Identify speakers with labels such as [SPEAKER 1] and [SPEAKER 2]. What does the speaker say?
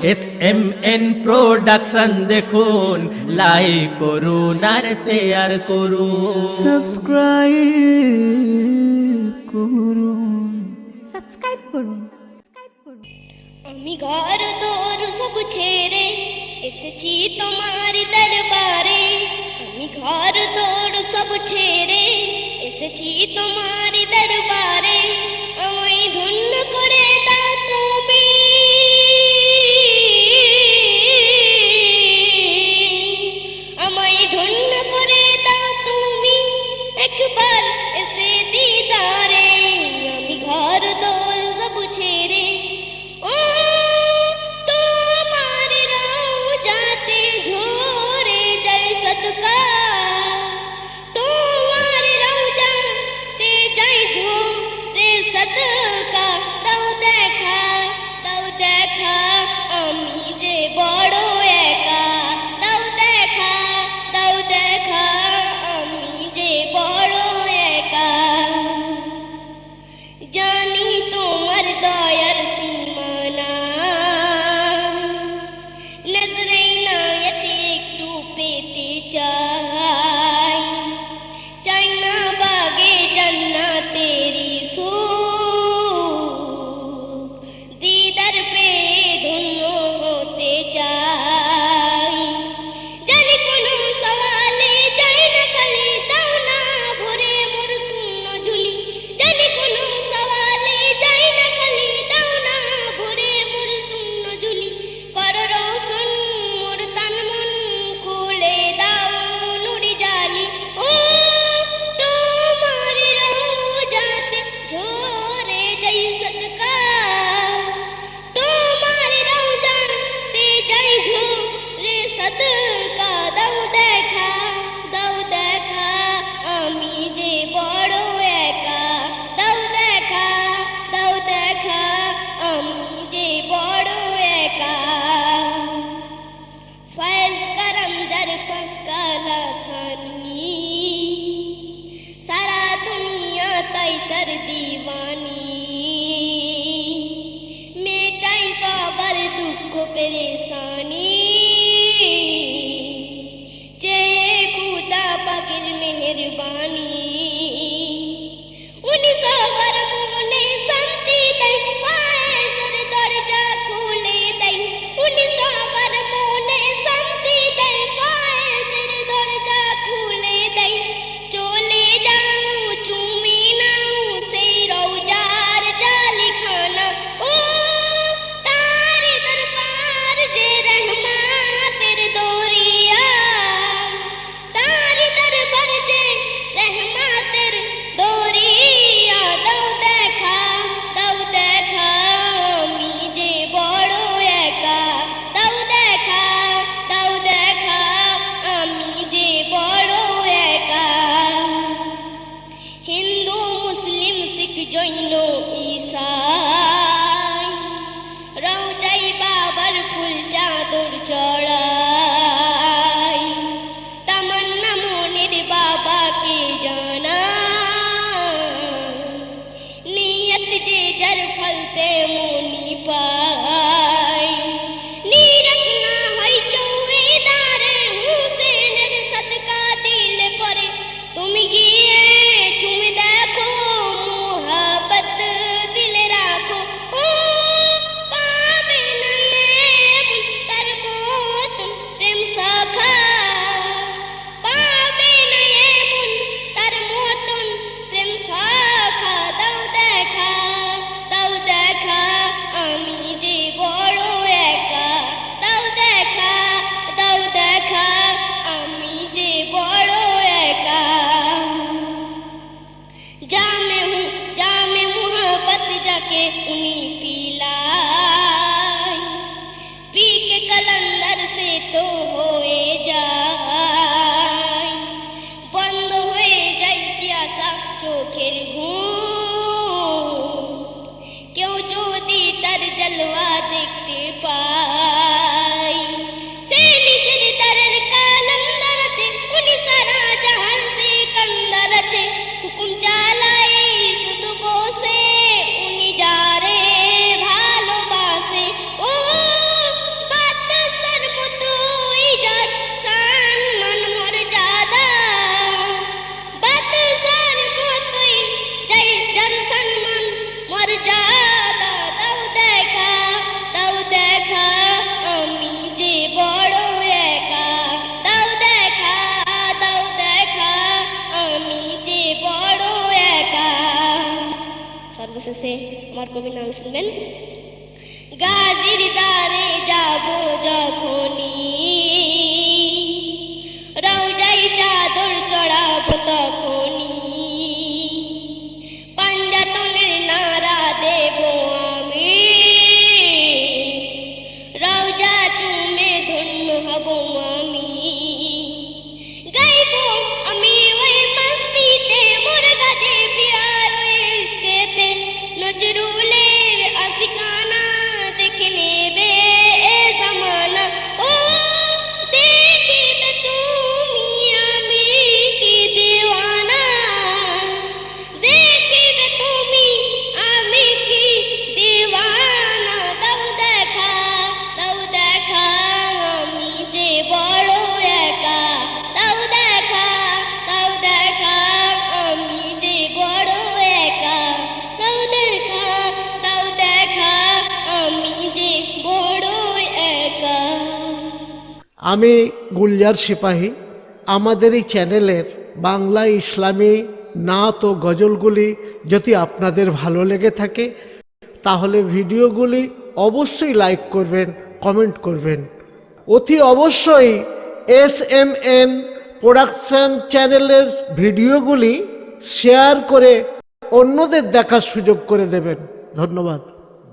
[SPEAKER 1] SMN production দেখুন, like করুন আর share করুন,
[SPEAKER 2] সাবস্ক্রাইব করুন।
[SPEAKER 3] আমি ঘর দোর সব ছেড়ে এসেছি তোমার দরবারে, আমি ঘর দোর সব ছেড়ে এসেছি তোমার দরবারে, আমায় ধন্য করে দাও তুমি, আমায় ধন্য করে দাও তুমি, একবার এসে দিদারে, আমি ঘর দোর সব ছেড়ে ও তোমার রওজাতে ঝরে যায় সদকা, তোমার রওজাতে যায় ঝরে সদকা, দাও দেখা, দাও দেখা আমি যে বড় একা, দাও দেখা, দাও দেখা আমি যে বড় একা, জানি তোমার দয়ার সীমানা, নজরে ইনায়েতে একটু পেতে চাই, চাই না বাগে জান্নাতেরি সুখ, দিদার পেয়ে ধন্য হতে চাই, জানি কোনো সওয়ালে যাই না খালি, দাও না ভরে মোর শূন্য ঝুলি, জানি কোনো সওয়ালে যাই না খালি, দাও না ভরে মোর শূন্য ঝুলি, কর রওশন মোর তন মন খুলে দাও নুরি জালি, ও তোমার রওজাতে ঝরে যাই সদকা, তোমার রওজাতে যাই ঝরে সদকা, দাও দেখা, দাও দেখা আমি যে বড় একা, দাও দেখা, দাও দেখা আমি যে বড় একা, ফয়েজ করম জর পক্কা লাসানি, সারা দুনিয়া তাই তার দিওয়ানি, মেটাই সবার দুঃখ পেরেশানি, চেয়ে খুদা পাকের মেহেরবানি, উনি সবার মনে শান্তি দেয়, ফয়েজের দরজা খুলে দেয়, উনি সবার মনে শান্তি দেয়, ফয়েজের দরজা খুলে দেয়, চলে যাও চুমি নাও সেই রওজার জালিখানা, ও তার দরবার যে রহমাতের দরিয়া, তার দরবার যে রহমাতের দরিয়া, দাও দেখা, দাও দেখা আমি যে বড় একা, দাও দেখা, দাও দেখা আমি যে বড় একা, হিন্দু মুসলিম শিখ জৈন ঈসাই রওজাই বাবার ফুল চাদর চড়াই, তামান্না মনের বাবাকে জানাই, নিয়ত যে যার ফলতে মনি পাই, নিরস না হয় চৌকিদারে হুসেনের সদকা দিলে পরে, তুমি গিয়ে চুমে দেখো মুহাব্বত দিলে রাখো, ও পাবে না এমন তার মতন প্রেম সখা, পাবে না এমন তার মতন প্রেম সখা, দাও দেখা, দাও দেখা আমি যে বড় একা, দাও দেখা, দাও দেখা আমি যে বড় একা, जामे मोहब्बत जाके उन्हीं पिलाई, पी के कलंदर से तो होए जाए, बंद हुए जाए प्यासा चोखेर घूम, क्यों जोदी तर जलवा देखते पाई, से निजर दरर कलंदर चे उन्हीं सारा जहान से कंदर चे, हुकुम चालाई শুধু বসে উনি যারে ভালোবাসে, ও অবশেষে আমার কবি নাম শুনবেন। গাজীর দ্বারে যাব যখনই, রওজায় চাদর চড়াবো তখনই, পাঞ্জাতনের নারা দেব আমি, রওজা চুমে ধন্য হব আমি। গাইব আমি ওই মস্তিতে মুরগাদে প্রিয়ার ইশকেতে, নজরুলের আশিকানা দেখে নেবে এ জামানা। ও দেখিবে তুমি আমি কি দিওয়ানা, দেখিবে তুমি আমি কি দিওয়ানা। দাও দেখা আমি যে বড় একা, দাও দেখা আমি যে বড় একা, দাও দেখা আমি যে বড় একা।
[SPEAKER 4] আমি গুলজার সিপাহী। আমাদের এই চ্যানেলের বাংলা ইসলামী নাত ও গজলগুলি যদি আপনাদের ভালো লেগে থাকে তাহলে ভিডিওগুলি অবশ্যই লাইক করবেন, কমেন্ট করবেন। অতি অবশ্যই SMN প্রোডাকশন চ্যানেলের ভিডিওগুলি শেয়ার করে অন্যদের দেখার সুযোগ করে দেবেন। ধন্যবাদ।